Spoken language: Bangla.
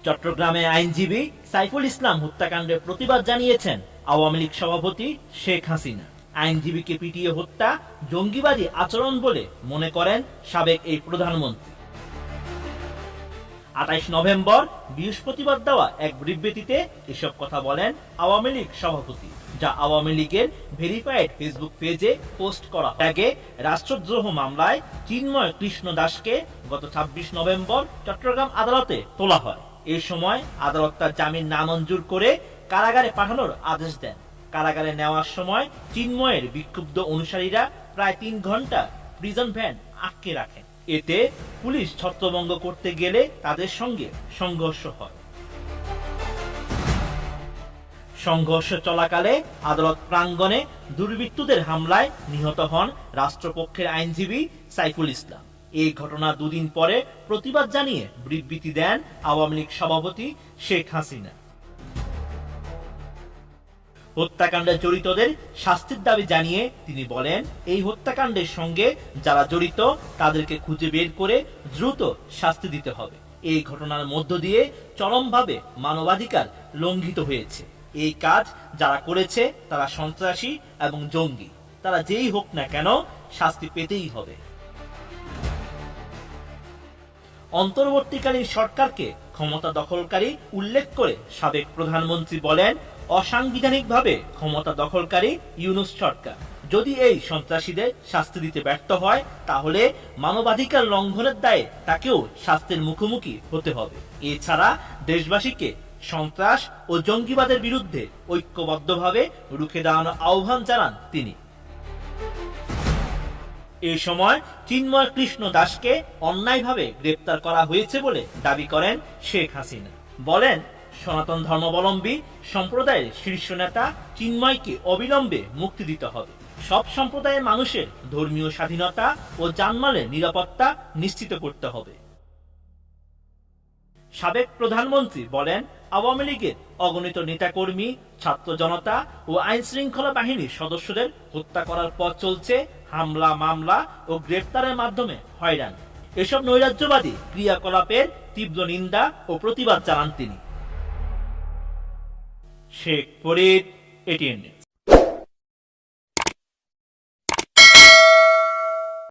চট্টগ্রামে আইনজীবী সাইফুল ইসলাম হত্যাকাণ্ডের প্রতিবাদ জানিয়েছেন আওয়ামী লীগ সভাপতি শেখ হাসিনা। আইনজীবীকে পিটিয়ে হত্যা জঙ্গিবাদী আচরণ বলে মনে করেন সাবেক এই প্রধানমন্ত্রী। 28 নভেম্বর বৃহস্পতিবার দেওয়া এক বিবৃতিতে এসব কথা বলেন আওয়ামী লীগ সভাপতি, যা আওয়ামী লীগের ভেরিফাইড ফেসবুক পেজে পোস্ট করা আগে রাষ্ট্রদ্রোহ মামলায় চিন্ময় কৃষ্ণ দাসকে গত 26 নভেম্বর চট্টগ্রাম আদালতে তোলা হয়। এই সময় আদালত তার জামিন নামঞ্জুর করে কারাগারে পাঠানোর আদেশ দেন। কারাগারে নেওয়ার সময় চিন্ময়ের বিক্ষুব্ধ অনুসারীরা প্রায় 3 ঘন্টা প্রিজন ভ্যান আটকে রাখেন। এতে পুলিশ ছত্রভঙ্গ করতে গেলে তাদের সঙ্গে সংঘর্ষ হয়। সংঘর্ষ চলাকালে আদালত প্রাঙ্গণে দুর্বৃত্তদের হামলায় নিহত হন রাষ্ট্রপক্ষের আইনজীবী সাইফুল ইসলাম। এই ঘটনা দুদিন পরে প্রতিবাদ জানিয়ে বিবৃতি দেন আওয়ামী লীগ সভাপতি শেখ হাসিনা। হত্যাকাণ্ডে জড়িতদের শাস্তির দাবি জানিয়ে তিনি বলেন, এই হত্যাকাণ্ডের সঙ্গে যারা জড়িত তাদেরকে খুঁজে বের করে দ্রুত শাস্তি দিতে হবে। এই ঘটনার মধ্য দিয়ে চরমভাবে মানবাধিকার লঙ্ঘিত হয়েছে। এই কাজ যারা করেছে তারা সন্ত্রাসী এবং জঙ্গি। তারা যেই হোক না কেন শাস্তি পেতেই হবে। অন্তর্বর্তীকালীন সরকারকে ক্ষমতা দখলকারী উল্লেখ করে সাবেক প্রধানমন্ত্রী বলেন, অসাংবিধানিকভাবে ক্ষমতা দখলকারী ইউনূস সরকার যদি এই সন্ত্রাসীদের শাস্তি দিতে ব্যর্থ হয়, তাহলে মানবাধিকার লঙ্ঘনের দায়ে তাকেও শাস্তির মুখোমুখি হতে হবে। এছাড়া দেশবাসীকে সন্ত্রাস ও জঙ্গিবাদের বিরুদ্ধে ঐক্যবদ্ধভাবে রুখে দাঁড়ানোর আহ্বান জানান তিনি। এই সময় চিন্ময় কৃষ্ণ দাসকে অন্যায়ভাবে গ্রেপ্তার করা হয়েছে বলে দাবি করেন শেখ হাসিনা। বলেন, সনাতন ধর্মাবলম্বী সম্প্রদায়ের শীর্ষ নেতা চিন্ময়কে অবিলম্বে মুক্তি দিতে হবে। সব সম্প্রদায়ের মানুষের ধর্মীয় স্বাধীনতা ও জানমালের নিরাপত্তা নিশ্চিত করতে হবে। সাবেক প্রধানমন্ত্রী বলেন, আওয়ামী লীগের অগণিত নেতাকর্মী, ছাত্র জনতা ও আইন শৃঙ্খলা বাহিনীর সদস্যদের হত্যা করার পর চলছে হামলা, মামলা ও গ্রেপ্তারের মাধ্যমে হয়রানি। এসব নৈরাজ্যবাদী ক্রিয়াকলাপের তীব্র নিন্দা ও প্রতিবাদ জানান তিনি। Sheikh Farid, ATN news.